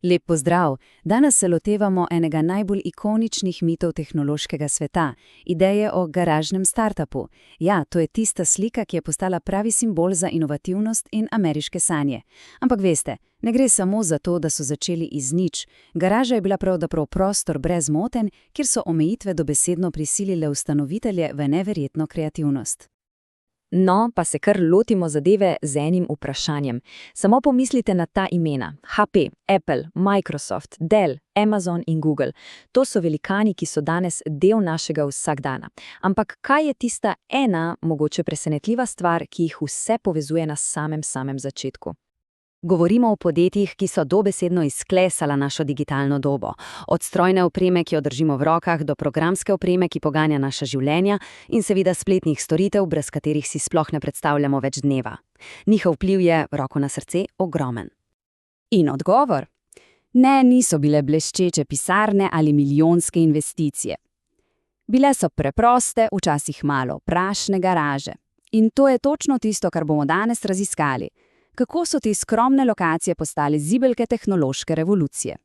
Lep pozdrav! Danes se lotevamo enega najbolj ikoničnih mitov tehnološkega sveta, ideje o garažnem startupu. Ja, to je tista slika, ki je postala pravi simbol za inovativnost in ameriške sanje. Ampak veste, ne gre samo za to, da so začeli iz nič. Garaža je bila pravzaprav prostor brez motenj, kjer so omejitve dobesedno prisilile ustanovitelje v neverjetno kreativnost. No, pa se kar lotimo zadeve z enim vprašanjem. Samo pomislite na ta imena. HP, Apple, Microsoft, Dell, Amazon in Google. To so velikani, ki so danes del našega vsakdana. Ampak kaj je tista ena, mogoče presenetljiva stvar, ki jih vse povezuje na samem začetku? Govorimo o podjetjih, ki so dobesedno izklesala našo digitalno dobo. Od strojne opreme, ki jo držimo v rokah, do programske opreme, ki poganja naša življenja, in seveda spletnih storitev, brez katerih si sploh ne predstavljamo več dneva. Njihov vpliv je, roko na srce, ogromen. In odgovor? Ne, niso bile bleščeče pisarne ali milijonske investicije. Bile so preproste, včasih malo prašne garaže. In to je točno tisto, kar bomo danes raziskali. Kako so te skromne lokacije postale zibelke tehnološke revolucije?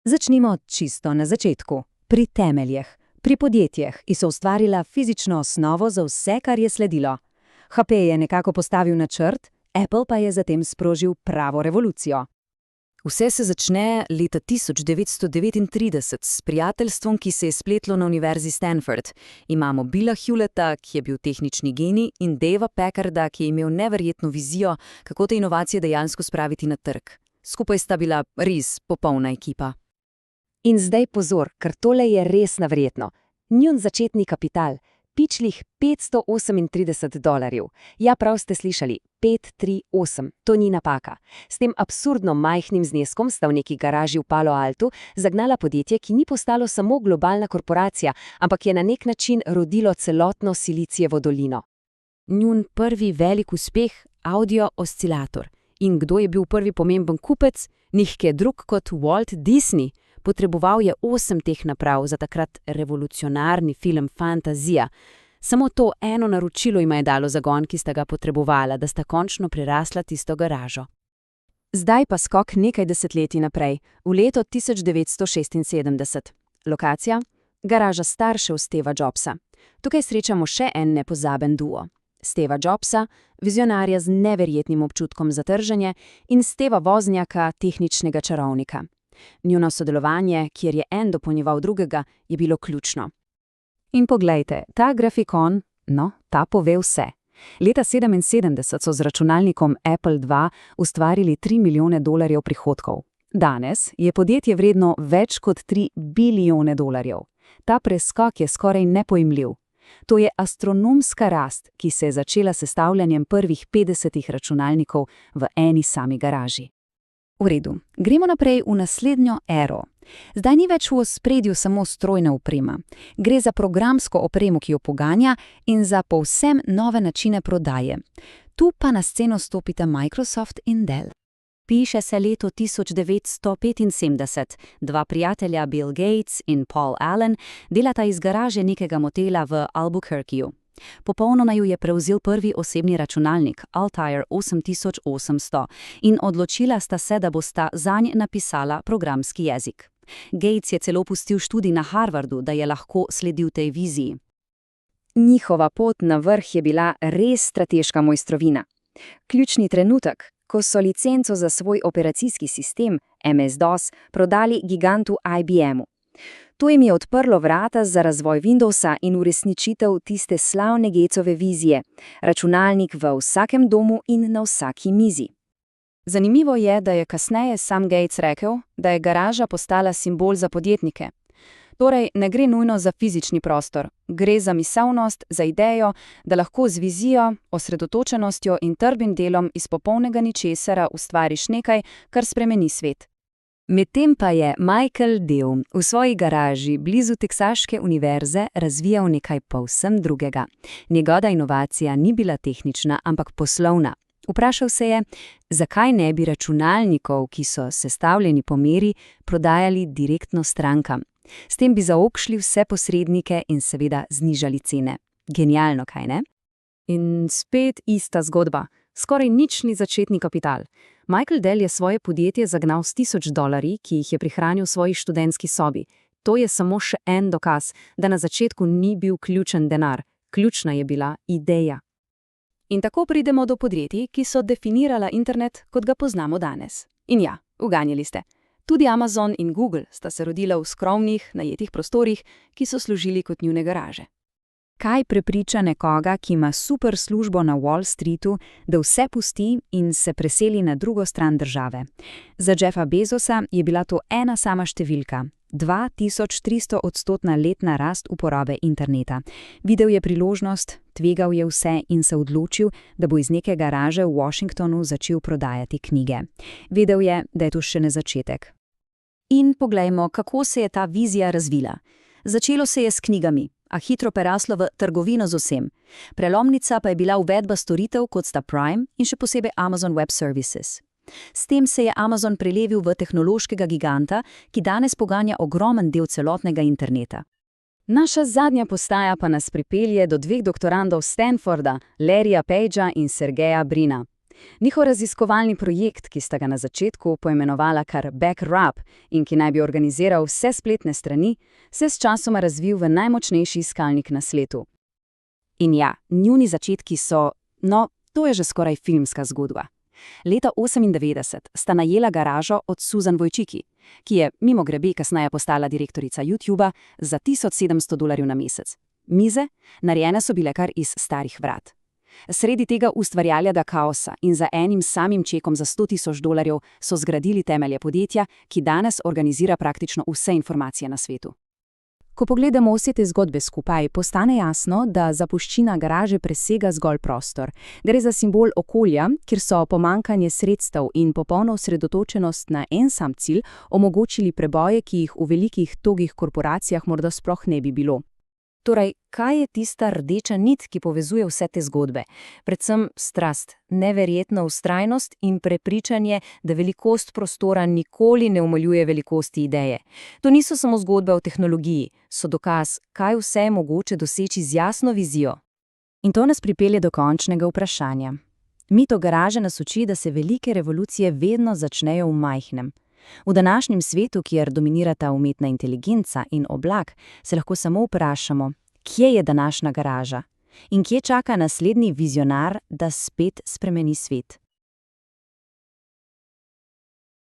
Začnimo čisto na začetku, pri temeljih, pri podjetjih, ki so ustvarila fizično osnovo za vse, kar je sledilo. HP je nekako postavil načrt, Apple pa je zatem sprožil pravo revolucijo. Vse se začne leta 1939 s prijateljstvom, ki se je spletlo na univerzi Stanford. Imamo Billa Hewletta, ki je bil tehnični genij, in Davea Packarda, ki je imel neverjetno vizijo, kako te inovacije dejansko spraviti na trg. Skupaj sta bila res popolna ekipa. In zdaj pozor, ker tole je res neverjetno. Njun začetni kapital, pičlih $538. Ja, prav ste slišali, 538, to ni napaka. S tem absurdno majhnim zneskom sta v neki garaži v Palo Altu zagnala podjetje, ki ni postalo samo globalna korporacija, ampak je na nek način rodilo celotno Silicijevo dolino. Njun prvi velik uspeh, audio oscilator. In kdo je bil prvi pomemben kupec? Nihče drug kot Walt Disney. Potreboval je 8 teh naprav za takrat revolucionarni film Fantazija. Samo to eno naročilo jima je dalo zagon, ki sta ga potrebovala, da sta končno prerasla tisto garažo. Zdaj pa skok nekaj desetletij naprej, v leto 1976. Lokacija? Garaža staršev Steva Jobsa. Tukaj srečamo še en nepozaben duo. Steva Jobsa, vizionarja z neverjetnim občutkom za trženje, in Steva Woznjaka, tehničnega čarovnika. Njuno sodelovanje, kjer je en dopolnjeval drugega, je bilo ključno. In poglejte, ta grafikon, ta pove vse. Leta 1977 so z računalnikom Apple II ustvarili $3 milijone prihodkov. Danes je podjetje vredno več kot $3 bilijone. Ta preskok je skoraj nepojmljiv. To je astronomska rast, ki se je začela s sestavljanjem prvih 50 računalnikov v eni sami garaži. V redu, gremo naprej v naslednjo ero. Zdaj ni več v ospredju samo strojna oprema. Gre za programsko opremo, ki jo poganja, in za povsem nove načine prodaje. Tu pa na sceno stopita Microsoft in Dell. Piše se leto 1975. Dva prijatelja, Bill Gates in Paul Allen, delata iz garaže nekega motela v Albuquerqueju. Popolnoma ju je prevzel prvi osebni računalnik, Altair 8800, in odločila sta se, da bosta zanj napisala programski jezik. Gates je celo pustil študij na Harvardu, da je lahko sledil tej viziji. Njihova pot na vrh je bila res strateška mojstrovina. Ključni trenutek, ko so licenco za svoj operacijski sistem, MS-DOS, prodali gigantu IBM-u. To jim je odprlo vrata za razvoj Windowsa in uresničitev tiste slavne Gatesove vizije, računalnik v vsakem domu in na vsaki mizi. Zanimivo je, da je kasneje sam Gates rekel, da je garaža postala simbol za podjetnike. Torej, ne gre nujno za fizični prostor, gre za miselnost, za idejo, da lahko z vizijo, osredotočenostjo in trdnim delom iz popolnega ničesara ustvariš nekaj, kar spremeni svet. Medtem pa je Michael Dell v svoji garaži blizu Teksaške univerze razvijal nekaj povsem drugega. Njegova inovacija ni bila tehnična, ampak poslovna. Vprašal se je, zakaj ne bi računalnikov, ki so sestavljeni po meri, prodajali direktno strankam. S tem bi zaokšli vse posrednike in seveda znižali cene. Genialno, kaj ne? In spet ista zgodba. Skoraj nični začetni kapital. Michael Dell je svoje podjetje zagnal s $1000, ki jih je prihranil v svoji študentski sobi. To je samo še en dokaz, da na začetku ni bil ključen denar, ključna je bila ideja. In tako pridemo do podjetij, ki so definirala internet, kot ga poznamo danes. In ja, uganjali ste. Tudi Amazon in Google sta se rodila v skromnih, najetih prostorih, ki so služili kot njune garaže. Kaj prepriča nekoga, ki ima super službo na Wall Streetu, da vse pusti in se preseli na drugo stran države? Za Jeffa Bezosa je bila to ena sama številka. 2300% letna rast uporabe interneta. Videl je priložnost, tvegal je vse in se odločil, da bo iz neke garaže v Washingtonu začel prodajati knjige. Vedel je, da je to še ne začetek. In poglejmo, kako se je ta vizija razvila. Začelo se je s knjigami, a hitro preraslo v trgovino z vsem. Prelomnica pa je bila uvedba storitev, kot sta Prime in še posebej Amazon Web Services. S tem se je Amazon prelevil v tehnološkega giganta, ki danes poganja ogromen del celotnega interneta. Naša zadnja postaja pa nas pripelje do dveh doktorandov Stanforda, Larryja Pagea in Sergeja Brina. Njihov raziskovalni projekt, ki sta ga na začetku poimenovala kar Backrub in ki naj bi organiziral vse spletne strani, se s časoma razvil v najmočnejši iskalnik na svetu. In ja, njuni začetki so, to je že skoraj filmska zgodba. Leta 1998 sta najela garažo od Susan Wojcicki, ki je mimogrede kasneje postala direktorica YouTubea, za $1700 na mesec. Mize, narejene so bile kar iz starih vrat. Sredi tega ustvarjalnega kaosa in za enim samim čekom za $100,000 so zgradili temelje podjetja, ki danes organizira praktično vse informacije na svetu. Ko pogledamo vse te zgodbe skupaj, postane jasno, da zapuščina garaže presega zgolj prostor. Gre za simbol okolja, kjer so pomanjkanje sredstev in popolno osredotočenost na en sam cilj omogočili preboje, ki jih v velikih, togih korporacijah morda sploh ne bi bilo. Torej, kaj je tista rdeča nit, ki povezuje vse te zgodbe? Predvsem strast, neverjetna vztrajnost in prepričanje, da velikost prostora nikoli ne omeljuje velikosti ideje. To niso samo zgodbe o tehnologiji, so dokaz, kaj vse je mogoče doseči z jasno vizijo. In to nas pripelje do končnega vprašanja. Mito garaže nas uči, da se velike revolucije vedno začnejo v majhnem. V današnjem svetu, kjer dominirata umetna inteligenca in oblak, se lahko samo vprašamo, kje je današnja garaža in kje čaka naslednji vizionar, da spet spremeni svet.